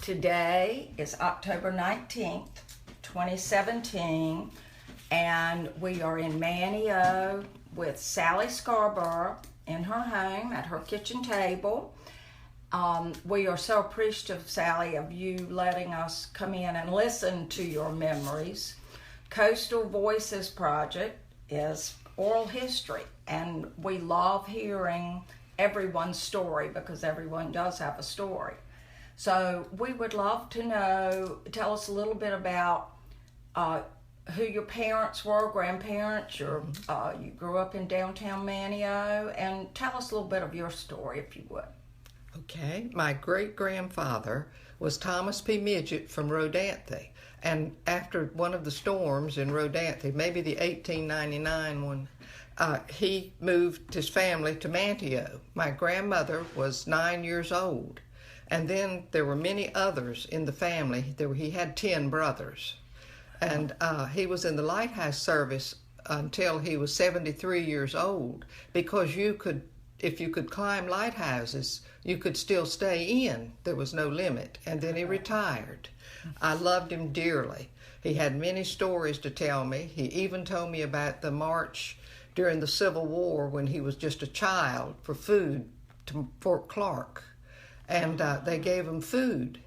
Today is October 19th, 2017, and we are in Manteo with Sally Scarborough in her home at her kitchen table. We are so appreciative, Sally, of you letting us come in and listen to your memories. Coastal Voices Project is oral history, and we love hearing everyone's story because everyone does have a story. So we would love to know, tell us a little bit about who your parents were, grandparents, you grew up in downtown Manteo, and tell us a little bit of your story if you would. Okay, my great-grandfather was Thomas P. Midget from Rodanthe, and after one of the storms in Rodanthe, maybe the 1899 one, he moved his family to Manteo. My grandmother was 9 years old. And then there were many others in the family. He had 10 brothers. And he was in the lighthouse service until he was 73 years old, because if you could climb lighthouses, you could still stay in. There was no limit. And then he retired. I loved him dearly. He had many stories to tell me. He even told me about the march during the Civil War when he was just a child for food to Fort Clark. And they gave him food.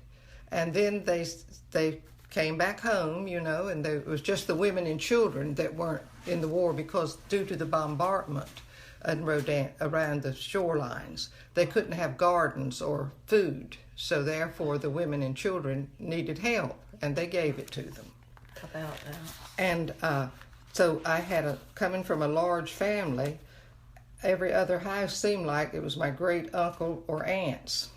And then they came back home, and it was just the women and children that weren't in the war, because due to the bombardment around the shorelines, they couldn't have gardens or food. So therefore the women and children needed help, and they gave it to them. How about that? And so I had coming from a large family, every other house seemed like it was my great uncle or aunts.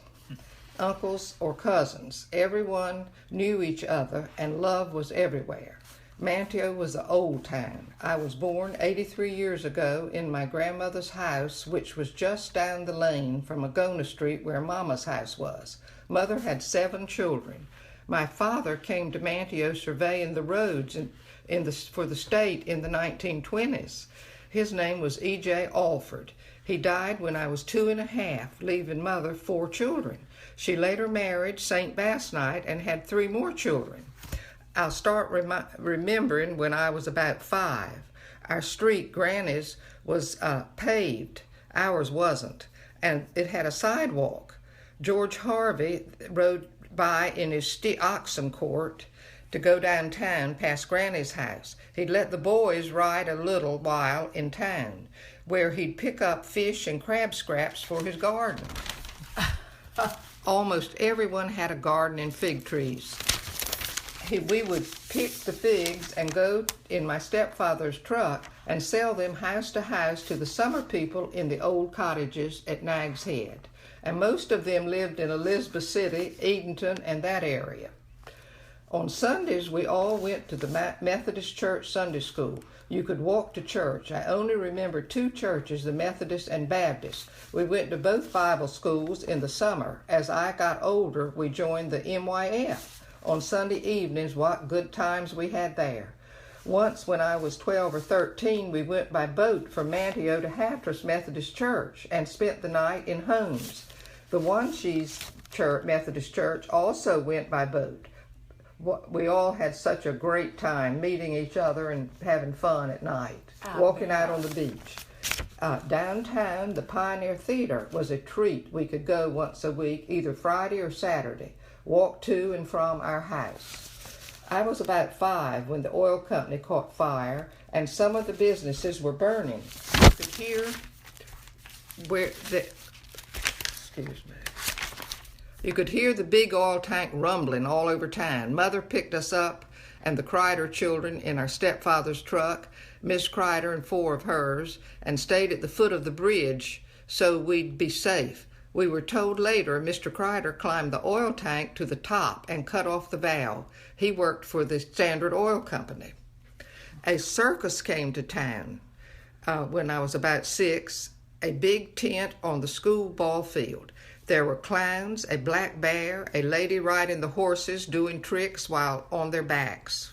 Uncles or cousins. Everyone knew each other, and love was everywhere. Manteo was the old town. I was born 83 years ago in my grandmother's house, which was just down the lane from Agona Street where Mama's house was. Mother had 7 children. My father came to Manteo surveying the roads for the state in the 1920s. His name was E.J. Alford. He died when I was 2 1/2, leaving Mother 4 children. She later married St. Bass Night and had 3 more children. I'll start remembering when I was about 5. Our street, Granny's, was paved. Ours wasn't. And it had a sidewalk. George Harvey rode by in his oxen cart to go downtown past Granny's house. He'd let the boys ride a little while in town, where he'd pick up fish and crab scraps for his garden. Almost everyone had a garden and fig trees. We would pick the figs and go in my stepfather's truck and sell them house to house to the summer people in the old cottages at Nags Head. And most of them lived in Elizabeth City, Edenton, and that area. On Sundays, we all went to the Methodist Church Sunday School. You could walk to church. I only remember 2 churches, the Methodist and Baptist. We went to both Bible schools in the summer. As I got older, we joined the MYF. On Sunday evenings, what good times we had there. Once, when I was 12 or 13, we went by boat from Manteo to Hatteras Methodist Church and spent the night in homes. The Wanchese Methodist Church also went by boat. We all had such a great time meeting each other and having fun at night, walking out on the beach. Downtown, the Pioneer Theater was a treat. We could go once a week, either Friday or Saturday, walk to and from our house. I was about 5 when the oil company caught fire and some of the businesses were burning. You could hear You could hear the big oil tank rumbling all over town. Mother picked us up and the Crider children in our stepfather's truck, Miss Crider and 4 of hers, and stayed at the foot of the bridge so we'd be safe. We were told later Mr. Crider climbed the oil tank to the top and cut off the valve. He worked for the Standard Oil Company. A circus came to town when I was about 6, a big tent on the school ball field. There were clowns, a black bear, a lady riding the horses doing tricks while on their backs.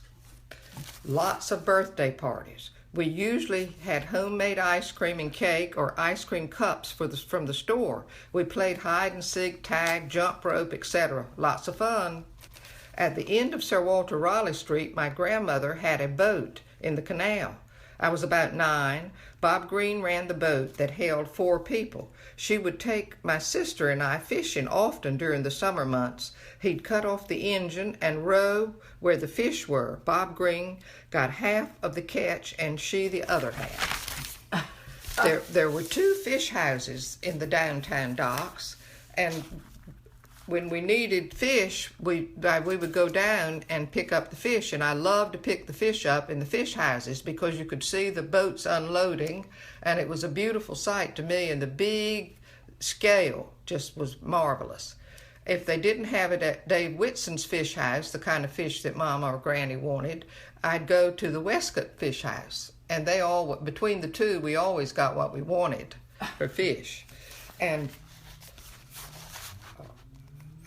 Lots of birthday parties. We usually had homemade ice cream and cake or ice cream cups from the store. We played hide and seek, tag, jump rope, etc. Lots of fun. At the end of Sir Walter Raleigh Street, my grandmother had a boat in the canal. I was about 9. Bob Green ran the boat that held 4 people. She would take my sister and I fishing often during the summer months. He'd cut off the engine and row where the fish were. Bob Green got half of the catch and she the other half. There were 2 fish houses in the downtown docks, and when we needed fish, we would go down and pick up the fish, and I loved to pick the fish up in the fish houses because you could see the boats unloading, and it was a beautiful sight to me, and the big scale just was marvelous. If they didn't have it at Dave Whitson's fish house, the kind of fish that Mama or Granny wanted, I'd go to the Westcott fish house, and between the two, we always got what we wanted for fish. And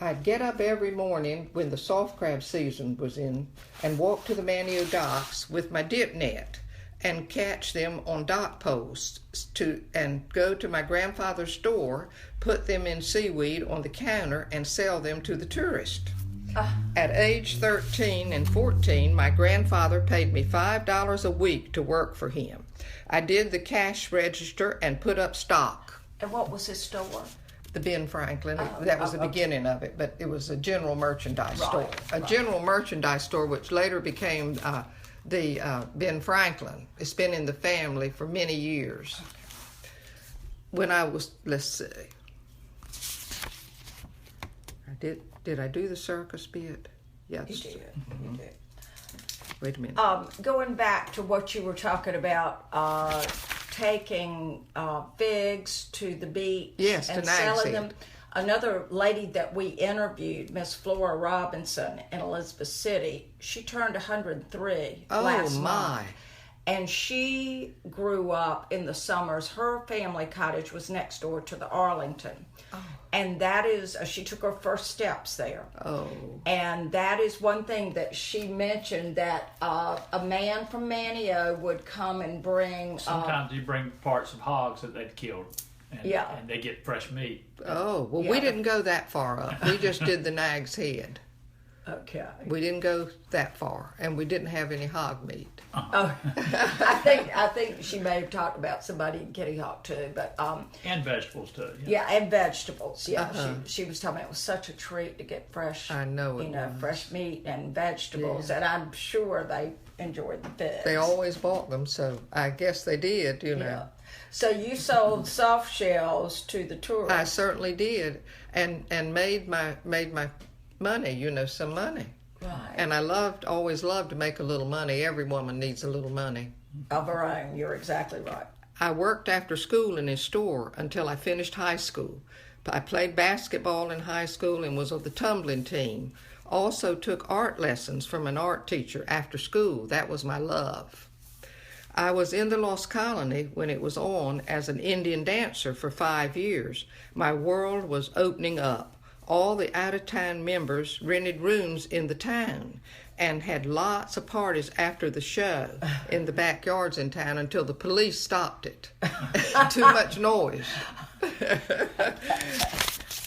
I'd get up every morning when the soft crab season was in and walk to the Manteo docks with my dip net and catch them on dock posts and go to my grandfather's store, put them in seaweed on the counter, and sell them to the tourist. At age 13 and 14, my grandfather paid me $5 a week to work for him. I did the cash register and put up stock. And what was his store? The Ben Franklin. That was the beginning of it, but it was a general merchandise store. A general merchandise store, which later became the Ben Franklin. It's been in the family for many years. When I was, let's see, did I do the circus bit? Yes. You did. You did. Wait a minute. Going back to what you were talking about, taking figs to the beach and selling them. Another lady that we interviewed, Miss Flora Robinson in Elizabeth City, she turned 103 last month. And she grew up in the summers. Her family cottage was next door to the Arlington. Oh. And that is, she took her first steps there. Oh. And that is one thing that she mentioned, that a man from Manteo would come and bring... Sometimes you bring parts of hogs that they'd killed. And they get fresh meat. Oh, well, we didn't go that far up. We just did the Nags Head. Okay. We didn't go that far, and we didn't have any hog meat. Oh, I think she may have talked about somebody in Kitty Hawk too, but and vegetables too. Yeah, and vegetables. Yeah, she was talking about it was such a treat to get fresh. I know it was. Fresh meat and vegetables, and I'm sure they enjoyed the figs. They always bought them, so I guess they did. You know. Yeah. So you sold soft shells to the tourists. I certainly did, and made my money. Some money. Right. And I always loved to make a little money. Every woman needs a little money. Of her own, you're exactly right. I worked after school in his store until I finished high school. I played basketball in high school and was on the tumbling team. Also took art lessons from an art teacher after school. That was my love. I was in the Lost Colony when it was on as an Indian dancer for 5 years. My world was opening up. All the out-of-town members rented rooms in the town and had lots of parties after the show in the backyards in town until the police stopped it. Too much noise.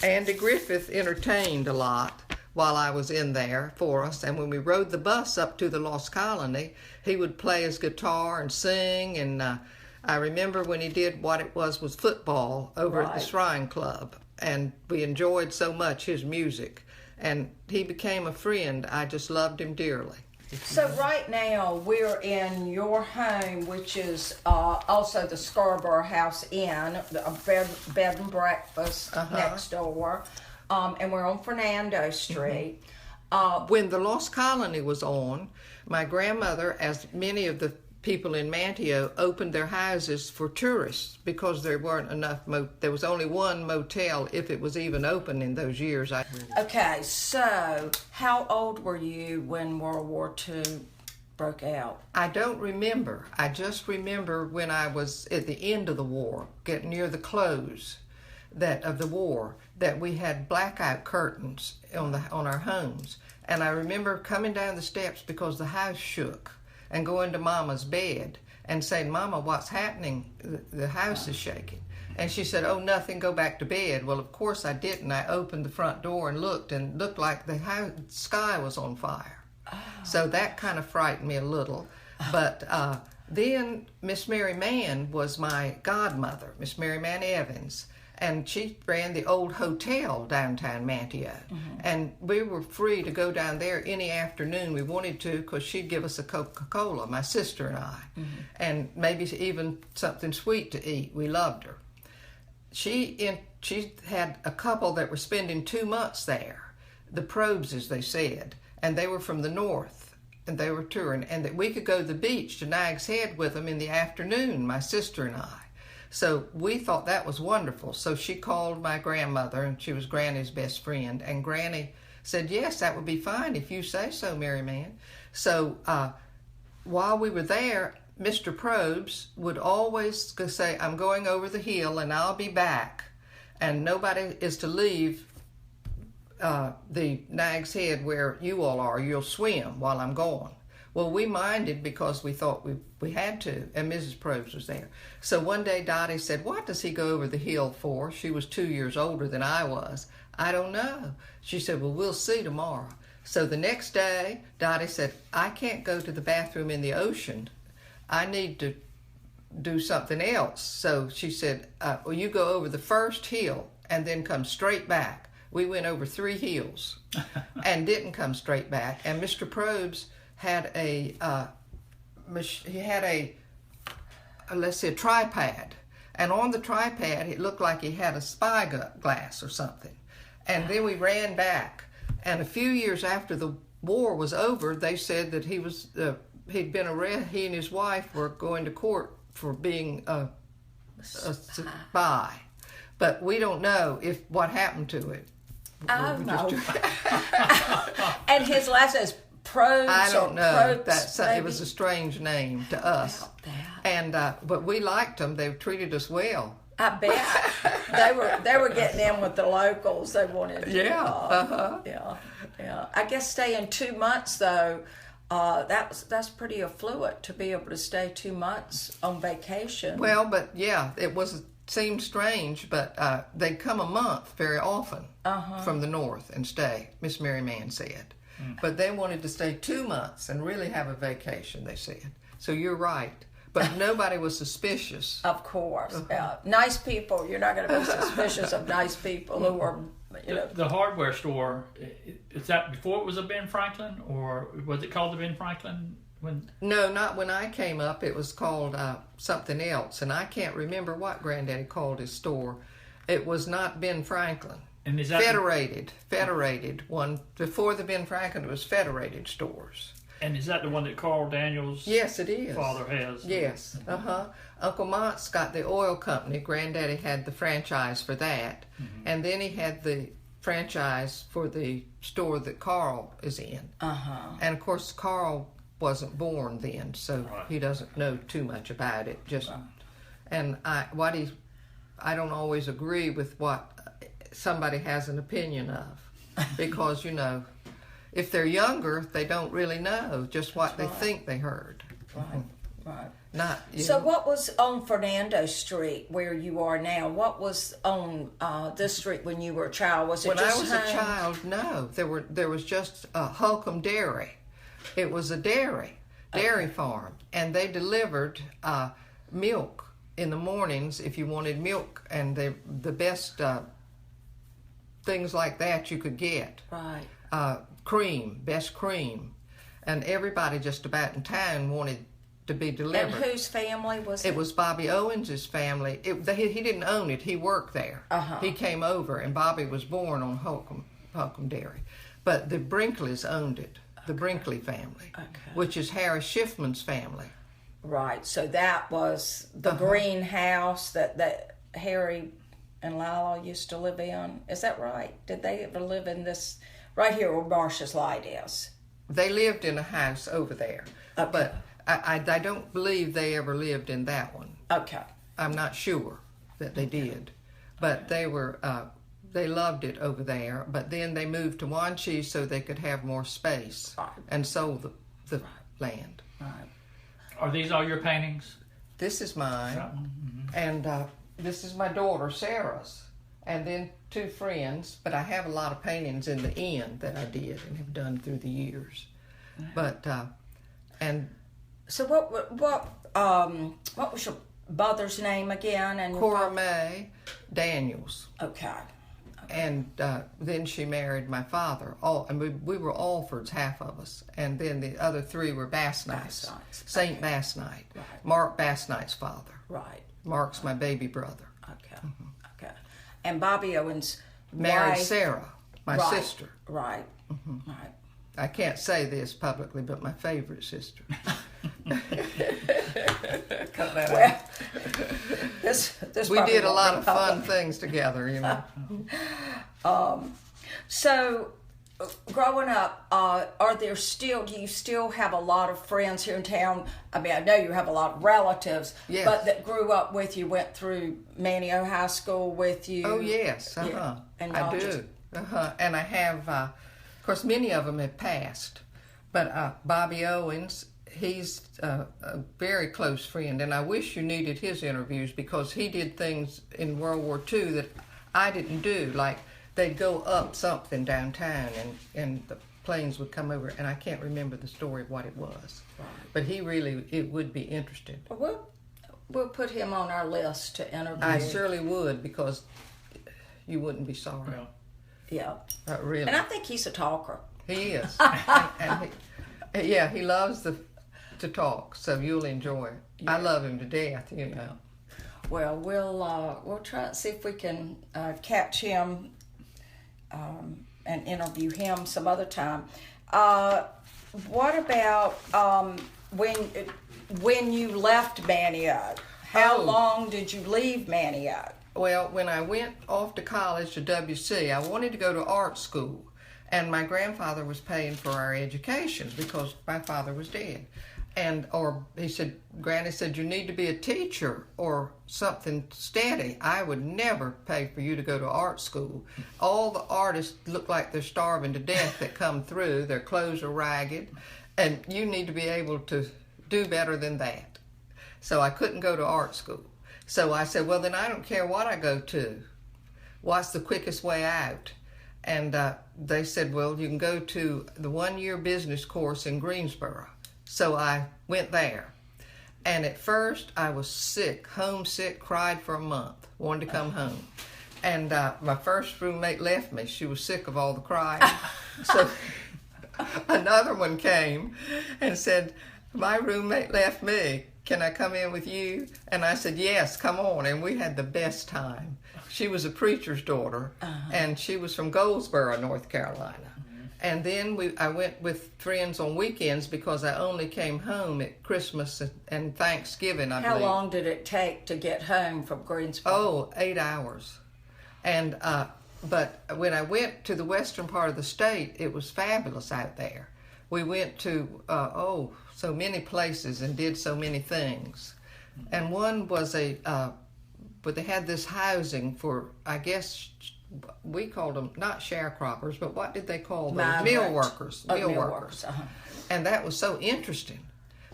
Andy Griffith entertained a lot while I was in there for us, and when we rode the bus up to the Lost Colony, he would play his guitar and sing, and I remember when he did what it was football over at the Shrine Club. And we enjoyed so much his music, and he became a friend. I just loved him dearly. So right now we're in your home, which is also the Scarborough House Inn, a bed and breakfast next door, and we're on Fernando Street. When the Lost Colony was on, my grandmother, as many of the people in Manteo, opened their houses for tourists because there weren't enough. There was only one motel, if it was even open in those years. Okay, so how old were you when World War II broke out? I don't remember. I just remember when I was at the end of the war, getting near the close of the war, that we had blackout curtains on our homes, and I remember coming down the steps because the house shook, and going to Mama's bed and saying, "Mama, what's happening? The house is shaking." And she said, "Oh, nothing, go back to bed." Well, of course I didn't. I opened the front door and looked like the sky was on fire. Oh. So that kind of frightened me a little. But then Miss Mary Mann was my godmother, Miss Mary Mann Evans. And she ran the old hotel downtown Manteo. Mm-hmm. And we were free to go down there any afternoon we wanted to, because she'd give us a Coca-Cola, my sister and I, mm-hmm. and maybe even something sweet to eat. We loved her. She had a couple that were spending 2 months there, the Probeses, they said, and they were from the north, and they were touring, and that we could go to the beach to Nags Head with them in the afternoon, my sister and I. So we thought that was wonderful. So she called my grandmother, and she was Granny's best friend, and Granny said, "Yes, that would be fine if you say so, Mary Mann." So while we were there, Mr. Probes would always say, "I'm going over the hill and I'll be back, and nobody is to leave the Nags Head where you all are. You'll swim while I'm gone." Well, we minded because we thought we had to, and Mrs. Probes was there. So one day Dottie said, "What does he go over the hill for?" She was 2 years older than I was. "I don't know." She said, "Well, we'll see tomorrow." So the next day, Dottie said, "I can't go to the bathroom in the ocean. I need to do something else." So she said, "Well, you go over the first hill and then come straight back." We went over 3 hills and didn't come straight back. And Mr. Probes had a tripod, and on the tripod it looked like he had a spyglass or something. And then we ran back, and a few years after the war was over, they said that he'd been arrested. He and his wife were going to court for being a spy, but we don't know what happened to it. Oh no. And his last name is Probes. I don't know. Probes, it was a strange name to us. And but we liked them. They treated us well. I bet they were getting in with the locals. They wanted to. Yeah. Yeah. I guess staying 2 months though, that's pretty affluent to be able to stay 2 months on vacation. Well, but yeah, seemed strange, but they'd come a month very often from the north and stay. Miss Mary Mann said. But they wanted to stay 2 months and really have a vacation, they said. So you're right. But nobody was suspicious. Of course. Nice people. You're not going to be suspicious of nice people who are, The hardware store, is that before it was a Ben Franklin, or was it called the Ben Franklin? No, not when I came up. It was called something else. And I can't remember what Granddaddy called his store. It was not Ben Franklin. And is that Federated one. Before the Ben Franklin, it was Federated stores. And is that the one that Carl Daniels' Yes, it is. father has? Yes. Uncle Mont's got the oil company. Granddaddy had the franchise for that. Mm-hmm. And then he had the franchise for the store that Carl is in. And of course, Carl wasn't born then, so he doesn't know too much about it. And I don't always agree with what somebody has an opinion of, because if they're younger, they don't really know just what they think they heard. Right. So what was on Fernando Street where you are now? What was on this street when you were a child? Was it when just I was a child? No, there was just Holcomb Dairy. It was a dairy farm, and they delivered milk in the mornings if you wanted milk, and the best things like that you could get. Right. Best cream, and everybody just about in town wanted to be delivered. And whose family was it? It was Bobby Owens's family. He didn't own it. He worked there. He came over, and Bobby was born on Holcomb Dairy, but the Brinkleys owned it. The Brinkley family, which is Harris Schiffman's family. Right. So that was the greenhouse that Harry and Lila used to live in. Is that right? Did they ever live in this right here where Marcia's Light is? They lived in a house over there, but I don't believe they ever lived in that one. Okay. I'm not sure that they did, but they were. They loved it over there, but then they moved to Wanchese so they could have more space and sold the land. Right. Are these all your paintings? This is mine, Yeah. Mm-hmm. and this is my daughter Sarah's, and then 2 friends. But I have a lot of paintings in the end that I did and have done through the years. But and So what was your mother's name again? And Cora Mae Daniels. Okay. And then she married my father. And we were Alfords, half of us. And then the other 3 were Bass Knights. Saint Bass Knight. Right. Mark Bass Knight's father. Right. Mark's my baby brother. Okay. Okay. And Bobby Owen's Married wife, Sarah, my right, sister. Right. Right. I can't say this publicly, but my favorite sister. Cut that out. This We probably did a won't lot be of fun public. things together, you know. So, growing up, do you still have a lot of friends here in town? I mean, I know you have a lot of relatives, Yes. but that grew up with you, went through Manteo High School with you. Oh, yes. Yeah. And I y'all do. just- And I have, of course, many of them have passed. But Bobby Owens, he's a very close friend. And I wish you needed his interviews because he did things in World War II that I didn't do. Like they'd go up something downtown and the planes would come over. And I can't remember the story of what it was. Right. But it would be interesting. We'll put him on our list to interview. I surely would because you wouldn't be sorry. Well, Yeah. Really. And I think he's a talker. He is. and he loves to talk, so you'll enjoy it. I love him to death, you know. Well, we'll try to see if we can catch him and interview him some other time. What about when you left Manteo? How long did you leave Manteo? Well, when I went off to college to WC, I wanted to go to art school. And my grandfather was paying for our educations because my father was dead. Granny said, you need to be a teacher or something steady. I would never pay for you to go to art school. All the artists look like they're starving to death that come through. Their clothes are ragged. And you need to be able to do better than that. So I couldn't go to art school. So I said, well, then I don't care what I go to. What's the quickest way out? And they said, well, you can go to the 1-year business course in Greensboro. So I went there. And at first I was sick, homesick, cried for a month, wanted to come home. And my first roommate left me. She was sick of all the crying. So another one came and said, my roommate left me. Can I come in with you? And I said, yes, come on. And we had the best time. She was a preacher's daughter, and she was from Goldsboro, North Carolina. And then I went with friends on weekends because I only came home at Christmas and Thanksgiving, I believe. How long did it take to get home from Greensboro? Oh, 8 hours. And but when I went to the western part of the state, it was fabulous out there. We went to, so many places and did so many things. And one was but they had this housing for, I guess, we called them not sharecroppers, but what did they call them? Meal workers. Meal workers. And that was so interesting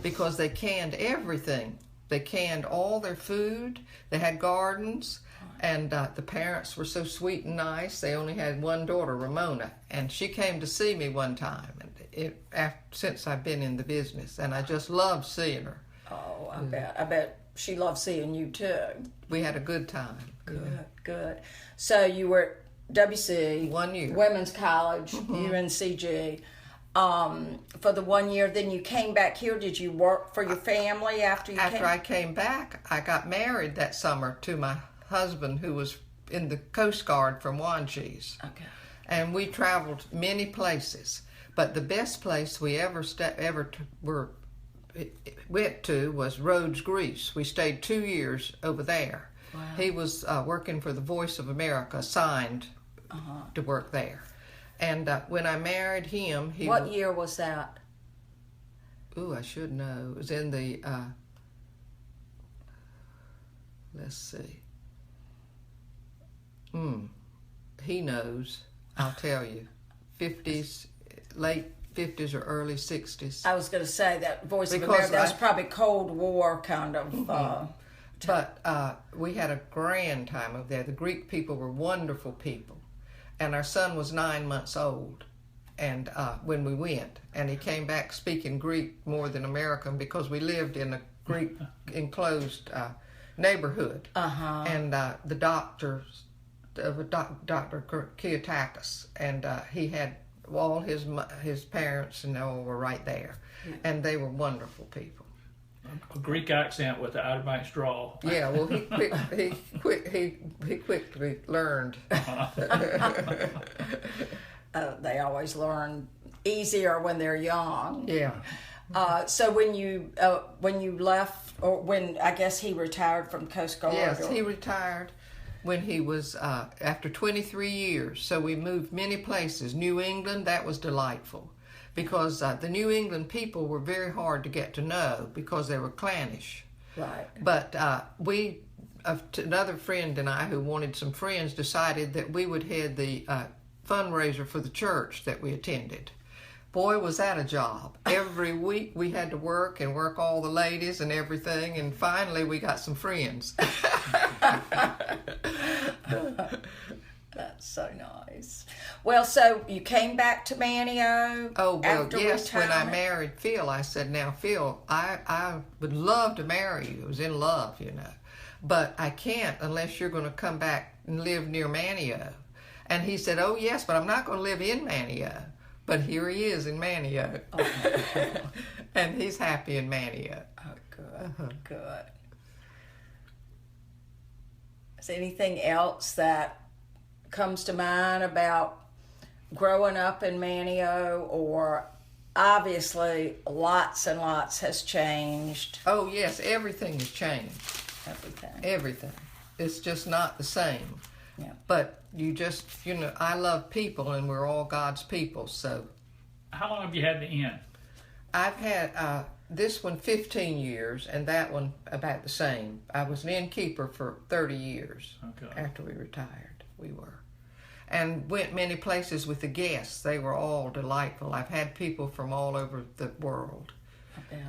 because they canned everything. They canned all their food. They had gardens. And the parents were so sweet and nice. They only had one daughter, Ramona. And she came to see me one time since I've been in the business. And I just loved seeing her. Oh, I bet she loved seeing you too. We had a good time. Good. So you were at WC, 1 year. Women's College, UNCG, for the 1 year. Then you came back here. Did you work for your family after you came? After I came back, I got married that summer to my husband who was in the Coast Guard from Wanchese. Okay. And we traveled many places. But the best place we ever went to was Rhodes, Greece. We stayed 2 years over there. Wow. He was working for the Voice of America, assigned to work there. And when I married him, What year was that? Ooh, I should know. It was in the, let's see. He knows. I'll tell you. 50s, late 50s or early 60s. I was going to say that Voice of Because America, that was probably Cold War kind of. But we had a grand time over there. The Greek people were wonderful people. And our son was 9 months old and when we went. And he came back speaking Greek more than American because we lived in a Greek enclosed neighborhood. And the doctor, Dr. Kiotakis, and he had all his parents and all were right there. And they were wonderful people. A Greek accent with the Outer Banks drawl. Yeah, well, he quickly learned. They always learn easier when they're young. Yeah. So when you left, or when I guess he retired from Coast Guard. Yes, he retired when he was after 23 years. So we moved many places. New England, that was delightful. Because the New England people were very hard to get to know because they were clannish. Right. But another friend and I who wanted some friends decided that we would head the fundraiser for the church that we attended. Boy, was that a job. Every week we had to work all the ladies and everything, and finally we got some friends. That's so nice. Well, so you came back to Manteo. Oh, well, after yes. When I retirement? married Phil, I said, now, Phil, I would love to marry you. I was in love, But I can't unless you're going to come back and live near Manteo. And he said, oh, yes, but I'm not going to live in Manteo. But here he is in Manteo. Oh. And he's happy in Manteo. Oh, good, good. Is there anything else that comes to mind about growing up in Manteo? Or obviously lots and lots has changed. Oh, yes, everything has changed. Everything. It's just not the same. Yeah. But you just, I love people and we're all God's people, so. How long have you had the inn? I've had this one 15 years and that one about the same. I was an innkeeper for 30 years after we retired. We were. And went many places with the guests. They were all delightful. I've had people from all over the world.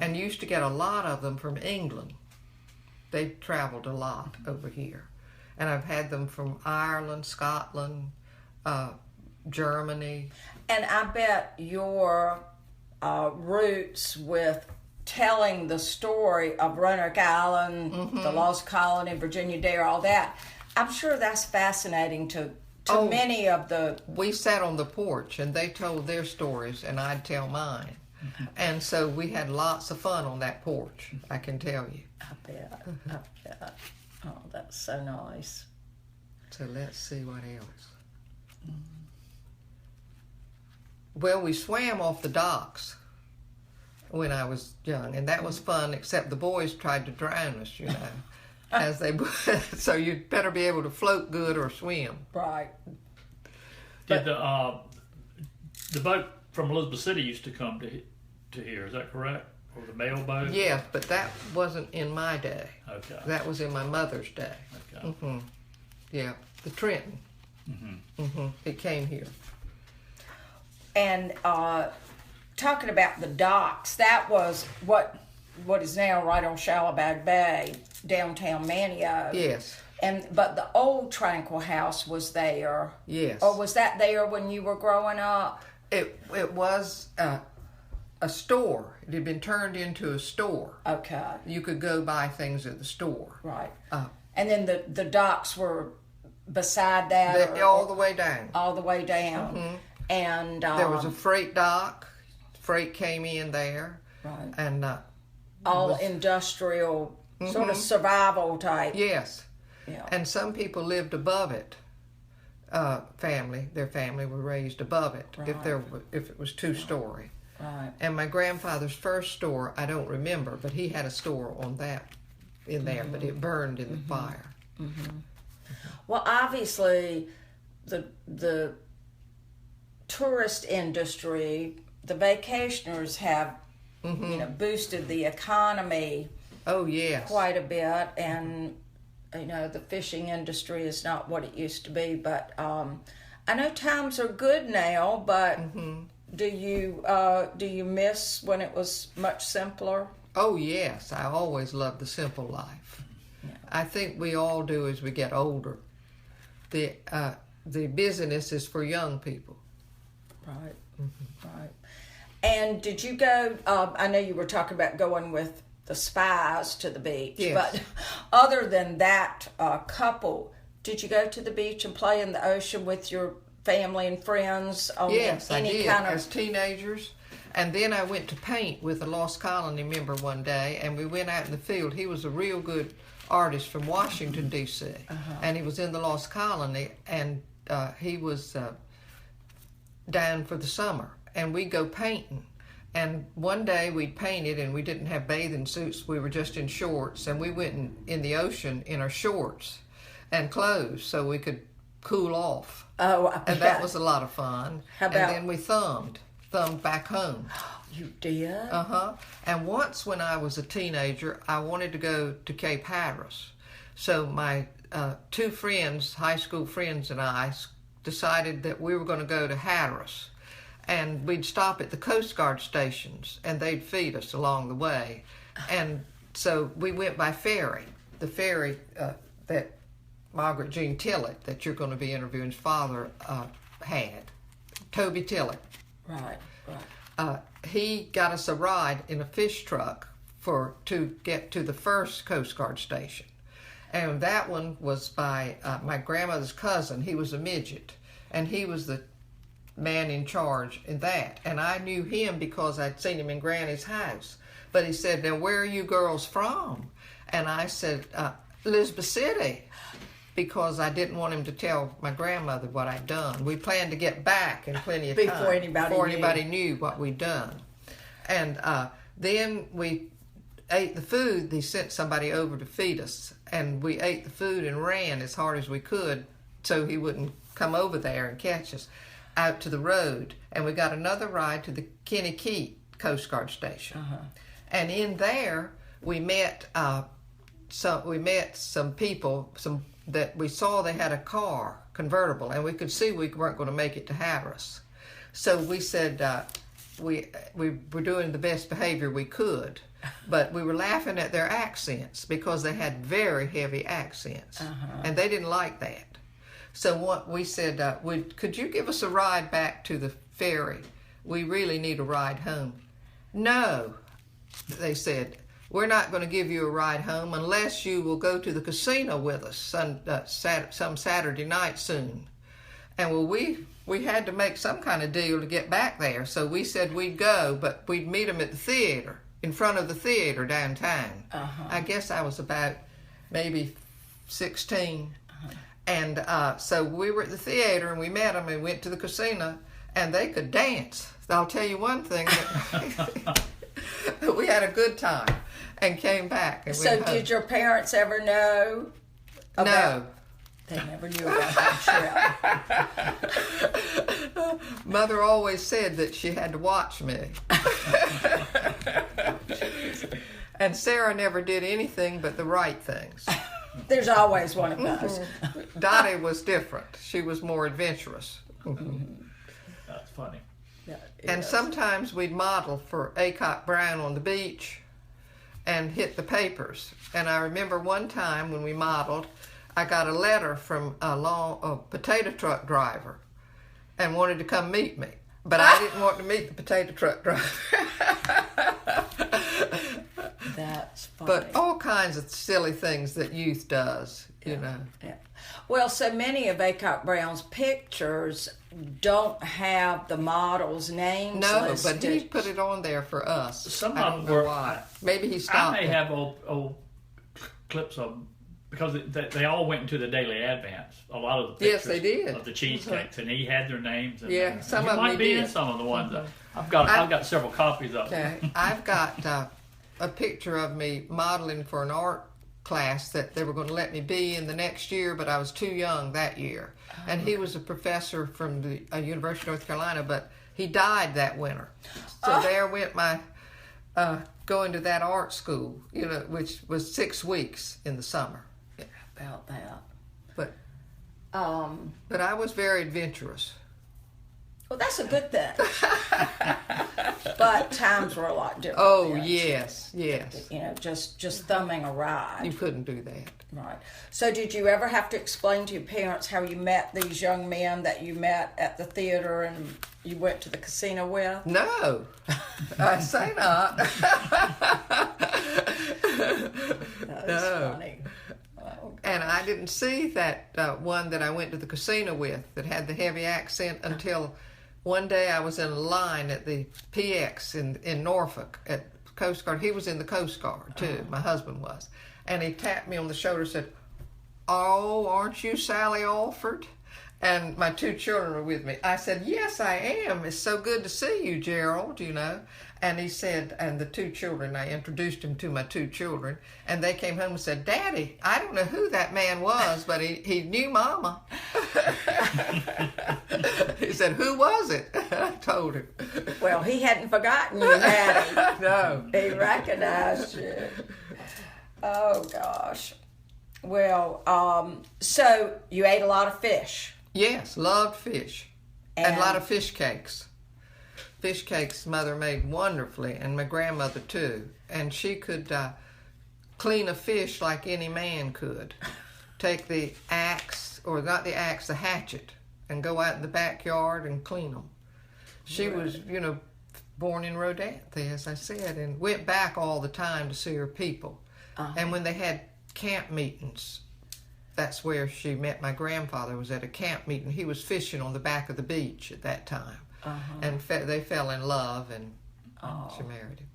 And used to get a lot of them from England. They traveled a lot over here. And I've had them from Ireland, Scotland, Germany. And I bet your roots with telling the story of Roanoke Island, the Lost Colony, Virginia Dare, all that, I'm sure that's fascinating to many of the... We sat on the porch and they told their stories and I'd tell mine. And so we had lots of fun on that porch, I can tell you. I bet. Oh, that's so nice. So let's see what else. Well, we swam off the docks when I was young, and that was fun, except the boys tried to drown us, as they so you'd better be able to float good or swim. Right. Did the boat from Elizabeth City used to come to here, is that correct? Or the mail boat? Yes, but that wasn't in my day. Okay. That was in my mother's day. Okay. Yeah, the Trenton. It came here. And talking about the docks, that was what is now right on Shallowbag Bay, downtown Manteo. Yes. But the old Tranquil House was there. Yes. Or was that there when you were growing up? It was a store. It had been turned into a store. Okay. You could go buy things at the store. Right. And then the docks were beside that? All the way down. All the way down. Mm-hmm. And there was a freight dock. Freight came in there. Right. And all industrial, sort of survival type. Yes. Yeah. And some people lived above it. Their family were raised above it. Right. If it was two-story. Right. And my grandfather's first store, I don't remember, but he had a store on that in there, but it burned in the fire. Well, obviously, the tourist industry, the vacationers have, boosted the economy. Oh, yes. Quite a bit, and the fishing industry is not what it used to be. But I know times are good now, but Do you miss when it was much simpler? Oh, yes. I always loved the simple life. Yeah. I think we all do as we get older. The busyness is for young people. Right. Mm-hmm. Right. And did you go, I know you were talking about going with the spies to the beach, yes. But other than that couple, did you go to the beach and play in the ocean with your family and friends? Yes, I did, as teenagers. And then I went to paint with a Lost Colony member one day, and we went out in the field. He was a real good artist from Washington, D.C., and he was in the Lost Colony, and he was down for the summer. And we'd go painting. And one day we'd painted, and we didn't have bathing suits. We were just in shorts, and we went in the ocean in our shorts and clothes so we could cool off. Oh, and that was a lot of fun. How about? And then we thumbed back home. You did? And once when I was a teenager, I wanted to go to Cape Hatteras. So my two friends, high school friends, and I decided that we were going to go to Hatteras. And we'd stop at the Coast Guard stations, and they'd feed us along the way. And so we went by ferry. The ferry that Margaret Jean Tillett, that you're going to be interviewing's father, had. Toby Tillett. Right. He got us a ride in a fish truck to get to the first Coast Guard station. And that one was by my grandmother's cousin. He was a midget, and he was the man in charge in that. And I knew him because I'd seen him in Granny's house. But he said, "Now, where are you girls from?" And I said, "Elizabeth City," because I didn't want him to tell my grandmother what I'd done. We planned to get back in plenty of time before anybody knew what we'd done. And then we ate the food. They sent somebody over to feed us, and we ate the food and ran as hard as we could so he wouldn't come over there and catch us out to the road. And we got another ride to the Kennekeet Coast Guard station. And in there we met some people that we saw. They had a car, convertible, and we could see we weren't going to make it to Hatteras. So we said we were doing the best behavior we could, but we were laughing at their accents because they had very heavy accents, and they didn't like that. So what we said, could you give us a ride back to the ferry? We really need a ride home. No, they said, we're not going to give you a ride home unless you will go to the casino with us some Saturday night soon. And well, we had to make some kind of deal to get back there. So we said we'd go, but we'd meet them at the theater, in front of the theater downtown. I guess I was about maybe 16. And so we were at the theater, and we met them and went to the casino, and they could dance. I'll tell you one thing, we had a good time and came back. And so did your parents ever know about... No. They never knew about that trip. Mother always said that she had to watch me. And Sarah never did anything but the right things. There's always one of those. Dottie was different. She was more adventurous. That's funny. And sometimes we'd model for Aycock Brown on the beach and hit the papers. And I remember one time when we modeled, I got a letter from a potato truck driver and wanted to come meet me. But I didn't want to meet the potato truck driver. That's funny. But all kinds of silly things that youth does, you know. Yeah. Well, so many of Aycock Brown's pictures don't have the models' names listed. But he put it on there for us. Some I of don't them know were. why. Maybe he stopped. I may have old clips of them because they all went into the Daily Advance. A lot of the pictures they did. of the cheesecakes, and he had their names. And Yeah, some of them might be did. in some of the ones. I've got several copies of them. Okay, I've got a picture of me modeling for an art class that they were going to let me be in the next year, but I was too young that year. And he was a professor from the University of North Carolina, but he died that winter. So there went my going to that art school, you know, which was 6 weeks in the summer. About that. But I was very adventurous. Well, that's a good thing. But times were a lot different. Oh, then. yes. You know, just thumbing a ride. You couldn't do that. Right. So did you ever have to explain to your parents how you met these young men that you met at the theater and you went to the casino with? No, I say not. That is funny. Oh. And I didn't see that one that I went to the casino with that had the heavy accent until one day I was in a line at the PX in Norfolk at Coast Guard. He was in the Coast Guard too, my husband was. And he tapped me on the shoulder and said, "Oh, aren't you Sally Alford?" And my two children were with me. I said, "Yes, I am. It's so good to see you, Gerald, you know." And he said, and the two children, I introduced him to my two children, and they came home and said, "Daddy, I don't know who that man was, but he knew Mama." He said, "Who was it?" I told him. Well, he hadn't forgotten you, had he? No. He recognized you. Oh, gosh. Well, so you ate a lot of fish. Yes, loved fish. And a lot of fish cakes. Fish cakes mother made wonderfully, and my grandmother too. And she could clean a fish like any man could. Take the axe, or not the axe, the hatchet, and go out in the backyard and clean them. She was, you know, born in Rodanthe, as I said, and went back all the time to see her people. And when they had camp meetings, that's where she met my grandfather, was at a camp meeting. He was fishing on the back of the beach at that time. And they fell in love, and she married him.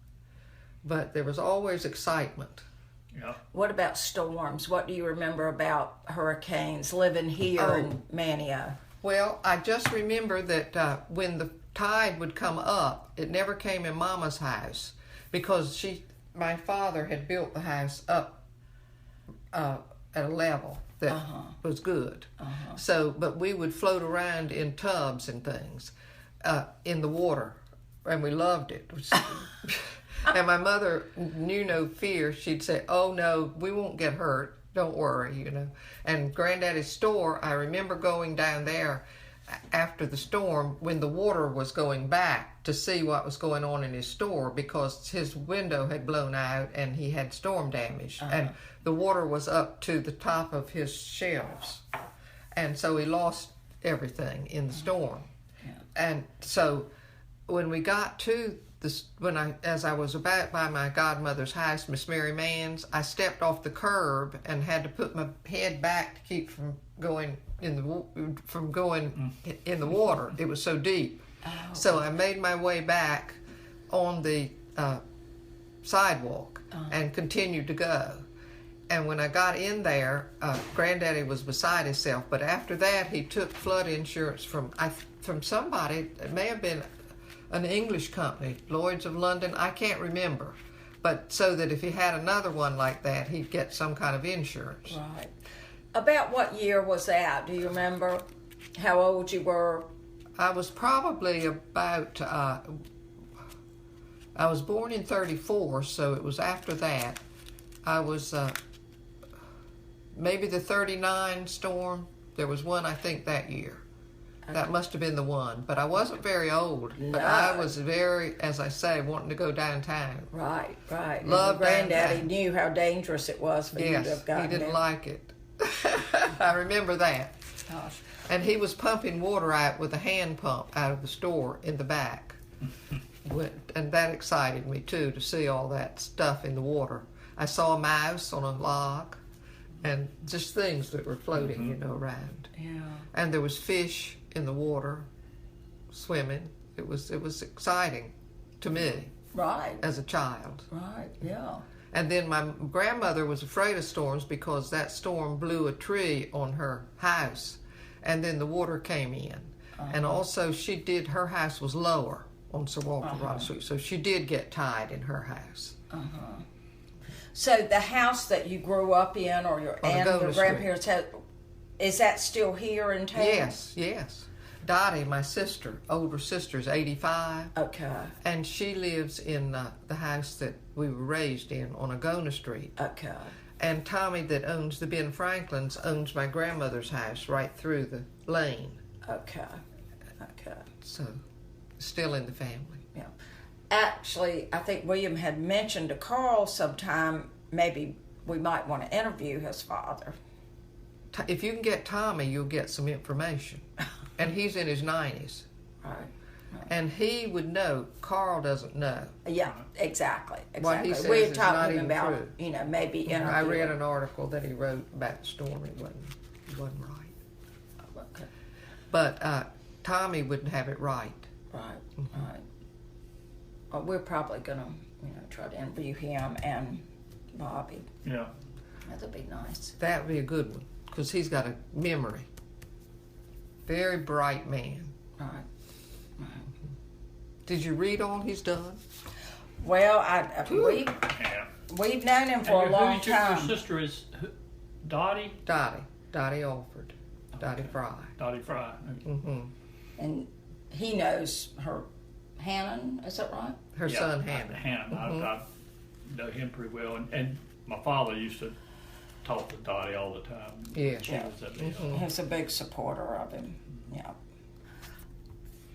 But there was always excitement. Yeah. What about storms? What do you remember about hurricanes living here in Manteo? Well, I just remember that when the tide would come up, it never came in Mama's house because my father had built the house up at a level that was good. So, but we would float around in tubs and things in the water, and we loved it. And my mother knew no fear. She'd say, "Oh no, we won't get hurt. Don't worry," you know. And Granddaddy's store, I remember going down there after the storm when the water was going back to see what was going on in his store because his window had blown out and he had storm damage. And the water was up to the top of his shelves. And so he lost everything in the storm. And so when we got to as I was about by my godmother's house, Miss Mary Mann's, I stepped off the curb and had to put my head back to keep from going in the water. It was so deep. So I made my way back on the sidewalk and continued to go. And when I got in there, Granddaddy was beside himself. But after that, he took flood insurance from somebody. It may have been an English company, Lloyd's of London. I can't remember. But so that if he had another one like that, he'd get some kind of insurance. Right. About what year was that? Do you remember how old you were? I was probably about, I was born in 34, so it was after that. I was maybe the 39 storm. There was one, I think, that year. That must have been the one. But I wasn't very old. But I was very, as I say, wanting to go downtown. Right. Loved Granddaddy downtown. knew how dangerous it was for you to have gotten he didn't there. like it. I remember that. Gosh. And he was pumping water out with a hand pump out of the store in the back. And that excited me, too, to see all that stuff in the water. I saw a mouse on a log and just things that were floating, you know, around. Yeah. And there was fish in the water swimming. It was exciting to me. Right. As a child. Right, yeah. And then my grandmother was afraid of storms because that storm blew a tree on her house, and then the water came in. And also her house was lower on Sir Walter Raleigh Street, so she did get tied in her house. So the house that you grew up in, or your grandparents had, is that still here in town? Yes. Dottie, my sister, older sister, is 85. Okay. And she lives in the house that we were raised in on Agona Street. Okay. And Tommy, that owns the Ben Franklins, owns my grandmother's house right through the lane. Okay. So, still in the family. Yeah. Actually, I think William had mentioned to Carl sometime maybe we might want to interview his father. If you can get Tommy, you'll get some information. And he's in his 90s. Right. And he would know. Carl doesn't know. Yeah, exactly. What he says we had is talked not to him even about, true. you know, maybe interviewing. I read an article that he wrote about the storm. It wasn't right. Okay. But Tommy wouldn't have it right. Right, right. Well, we're probably going to, try to interview him and Bobby. Yeah. That'd be nice. That would be a good one, because he's got a memory. Very bright man. Right. Did you read all he's done? Well, Yeah. we've known him for a long time. Your sister is Dottie? Dottie Alford. Dottie Fry. Dottie Fry. Mm-hmm. And he knows her, Hannon, is that right? Her son, Hannah. Hannon. I know him pretty well. And my father used to talk to Dottie all the time. Yeah. She was at the, He's a big supporter of him. Yeah.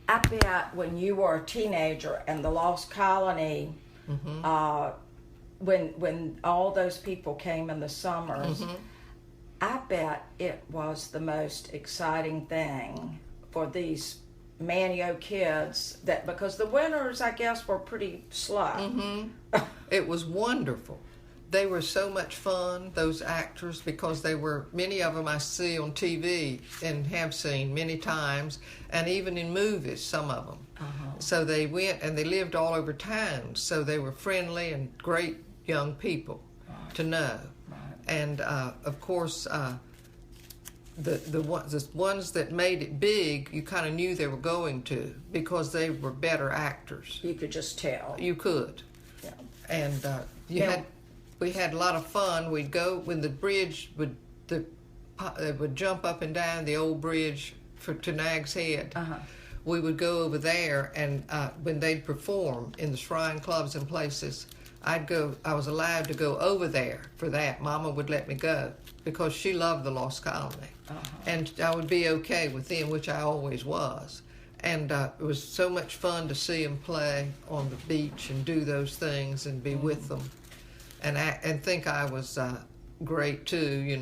I bet when you were a teenager and the Lost Colony, when all those people came in the summers, I bet it was the most exciting thing for these Manteo kids, that because the winters, I guess, were pretty slow. It was wonderful. They were so much fun, those actors, because many of them I see on TV and have seen many times, and even in movies, some of them. So they went and they lived all over town, so they were friendly and great young people to know. And of course, the ones that made it big, you kind of knew they were going to, because they were better actors. You could just tell. You could. Yeah. And we had a lot of fun. We'd go when the bridge they would jump up and down the old bridge to Nags Head. We would go over there, and when they'd perform in the shrine clubs and places, I was allowed to go over there for that. Mama would let me go because she loved the Lost Colony. And I would be okay with them, which I always was. And it was so much fun to see them play on the beach and do those things and be with them. And think I was great too,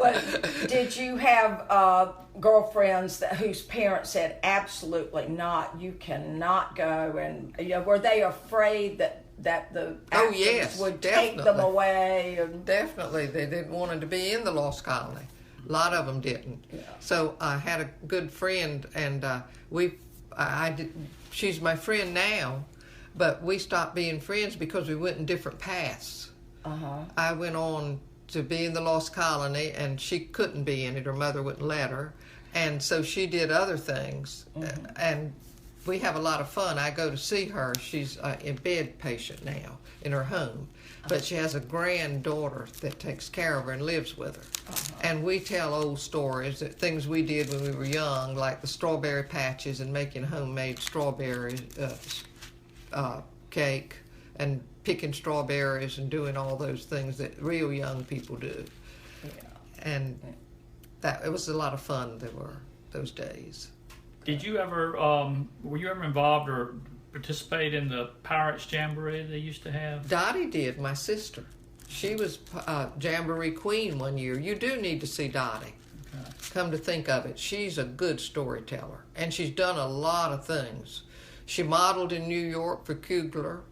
Well, did you have girlfriends whose parents said absolutely not? You cannot go, and were they afraid that the actors would take them away? And... Definitely, they didn't want them to be in the Lost Colony. A lot of them didn't. Yeah. So I had a good friend, and she's my friend now. But we stopped being friends because we went in different paths. I went on to be in the Lost Colony, and she couldn't be in it. Her mother wouldn't let her. And so she did other things. And we have a lot of fun. I go to see her. She's a bed patient now in her home. But she has a granddaughter that takes care of her and lives with her. And we tell old stories, things we did when we were young, like the strawberry patches and making homemade strawberry cake and picking strawberries and doing all those things that real young people do. Yeah. And it was a lot of fun. There were those days. Did you ever were you ever involved or participate in the Pirates Jamboree they used to have? Dottie did, my sister. She was Jamboree Queen one year. You do need to see Dottie. Okay. Come to think of it, she's a good storyteller, and she's done a lot of things. She modeled in New York for Kugler,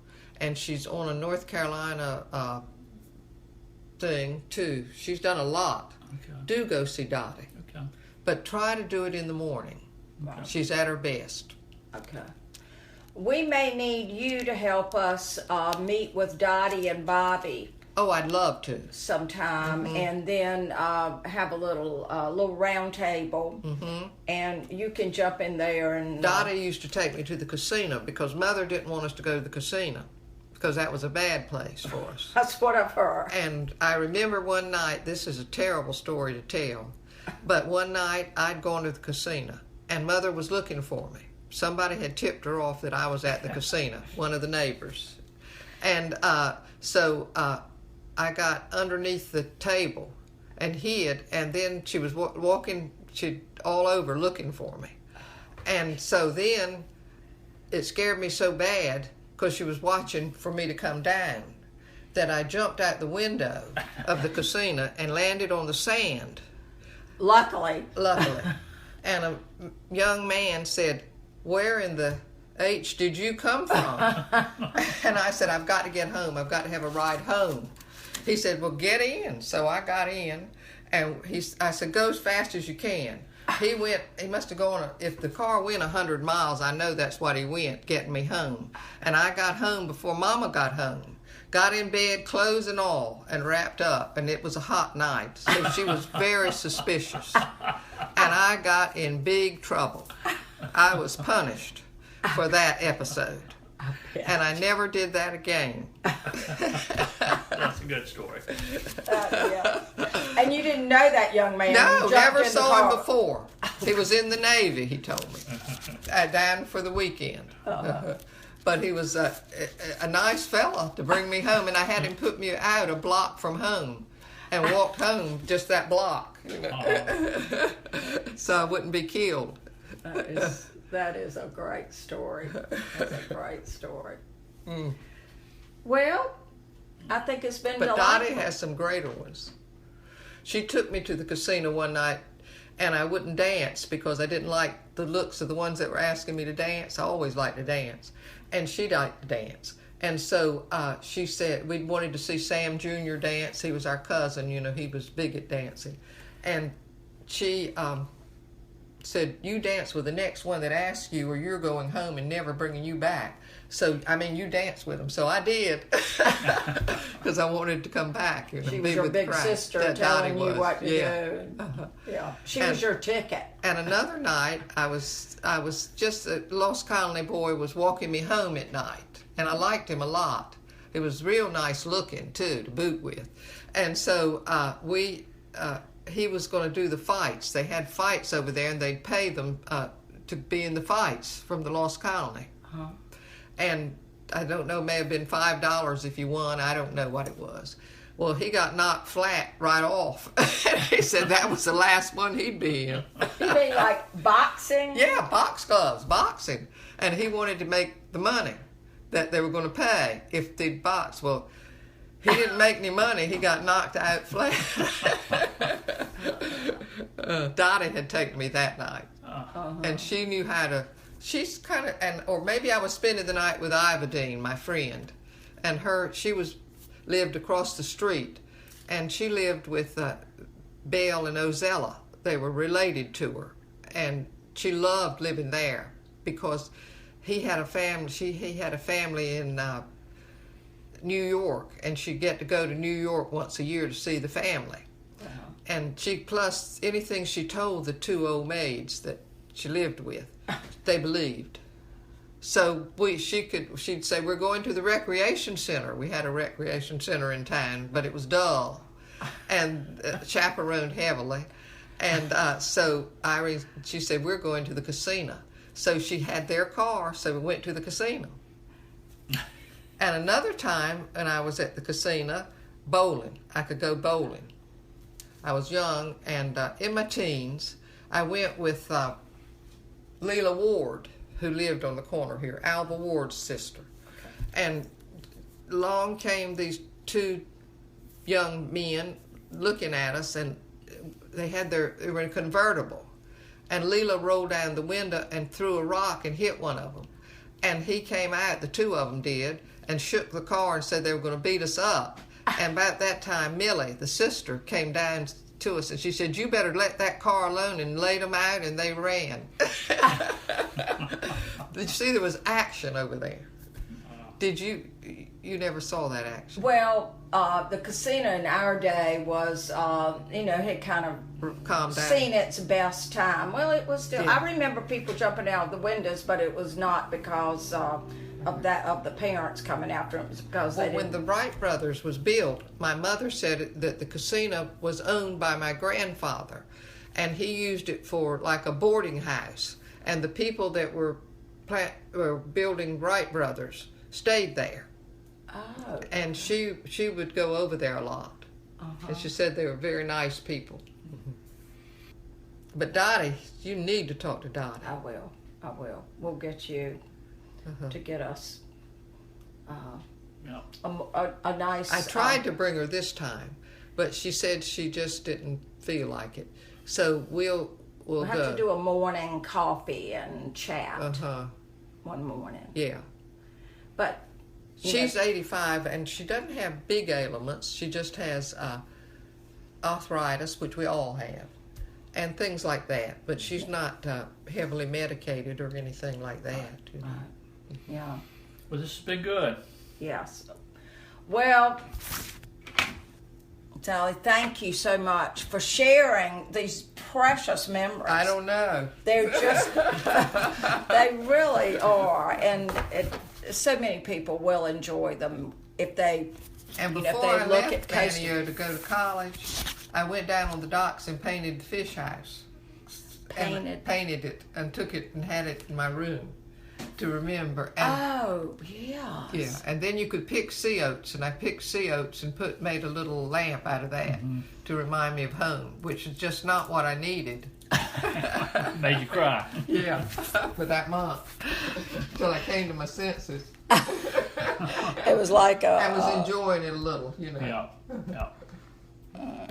and she's on a North Carolina thing, too. She's done a lot. Okay. Do go see Dottie. Okay. But try to do it in the morning. Okay. She's at her best. Okay. We may need you to help us meet with Dottie and Bobby. Oh, I'd love to. Sometime, and then have a little round table, and you can jump in there. And Dottie used to take me to the casino because Mother didn't want us to go to the casino because that was a bad place for us. That's what I've heard. And I remember one night, this is a terrible story to tell, but one night I'd gone to the casino, and Mother was looking for me. Somebody had tipped her off that I was at the casino, one of the neighbors. And so I got underneath the table and hid, and then she was walking all over looking for me. And so then it scared me so bad because she was watching for me to come down that I jumped out the window of the casino and landed on the sand. Luckily. And a young man said, "Where in the H did you come from?" And I said, "I've got to get home. I've got to have a ride home." He said, "Well, get in." So I got in, and I said, "Go as fast as you can." He must have gone, if the car went 100 miles, I know that's what he went, getting me home. And I got home before Mama got home. Got in bed, clothes and all, and wrapped up. And it was a hot night, so she was very suspicious. And I got in big trouble. I was punished for that episode. And I never did that again. That's a good story. Yeah. And you didn't know that young man? No, never saw him before. He was in the Navy, he told me, down for the weekend. But he was a nice fella to bring me home, and I had him put me out a block from home and walked home just that block, so I wouldn't be killed. That is a great story. That's a great story. Mm. Well, I think it's been But delightful. Dottie has some greater ones. She took me to the casino one night, and I wouldn't dance because I didn't like the looks of the ones that were asking me to dance. I always liked to dance, and she liked to dance. And so she said, we wanted to see Sam Jr. dance. He was our cousin, you know, he was big at dancing. And she said, "You dance with the next one that asks you, or you're going home and never bringing you back." So, I mean, you dance with them. So I did, because I wanted to come back. You know, she was your big sister telling you what to do. Yeah, she was your ticket. And another night, I was just a Lost Colony boy was walking me home at night, and I liked him a lot. He was real nice looking too, to boot with. And so he was going to do the fights. They had fights over there, and they'd pay them to be in the fights from the Lost Colony. Uh-huh. And I don't know, may have been $5 if you won. I don't know what it was. Well, he got knocked flat right off. He said that was the last one he'd be in. You mean like boxing? Yeah, box gloves, boxing. And he wanted to make the money that they were going to pay if they'd box. Well, he didn't make any money. He got knocked out flat. Dottie had taken me that night. Uh-huh. And she knew how to... She's kind of... or maybe I was spending the night with Ivadine, my friend. And she lived across the street. And she lived with Belle and Ozella. They were related to her. And she loved living there because he had a family. He had a family in New York, and she'd get to go to New York once a year to see the family. Wow. And she, plus anything she told the two old maids that she lived with, they believed. So she'd say, "We're going to the recreation center." We had a recreation center in town, but it was dull and chaperoned heavily. And so she said, "We're going to the casino." So she had their car, so we went to the casino. And another time, when I was at the casino, bowling. I could go bowling. I was young, and in my teens, I went with Leela Ward, who lived on the corner here, Alva Ward's sister. Okay. And along came these two young men looking at us, and they were in a convertible. And Leela rolled down the window and threw a rock and hit one of them. And he came out, the two of them did, and shook the car and said they were going to beat us up. And about that time, Millie, the sister, came down to us, and she said, "You better let that car alone," and laid them out, and they ran. Did you see there was action over there? Did you never saw that action? Well, the casino in our day was, had kind of calmed down, seen its best time. Well, it was still. Yeah. I remember people jumping out of the windows, but it was not because of the parents coming after them. It was because when the Wright brothers was built, my mother said that the casino was owned by my grandfather, and he used it for like a boarding house. And the people that were building Wright brothers stayed there. Oh. And she would go over there a lot. Uh-huh. And she said they were very nice people. But Dottie, you need to talk to Dottie. I will. I will. We'll get you to get us Yeah. a nice. I tried to bring her this time, but she said she just didn't feel like it. So we'll have go. to do a morning coffee and chat one morning. Yeah. But She's 85 and she doesn't have big ailments. She just has arthritis, which we all have, and things like that. But she's not heavily medicated or anything like that. You know? Yeah. Well, this has been good. Yes. Well, Sally, thank you so much for sharing these precious memories. I don't know. They're just, they really are. And so many people will enjoy them if they, And if before they I look at left coastal. Manteo to go to college, I went down on the docks and painted the fish house. Painted it and took it and had it in my room to remember. And, yes. yeah, and then you could pick sea oats, and I picked sea oats and made a little lamp out of that to remind me of home, which is just not what I needed. Made you cry. Yeah, for that month till I came to my senses. It was like I was enjoying it a little, you know. Yeah. Yeah.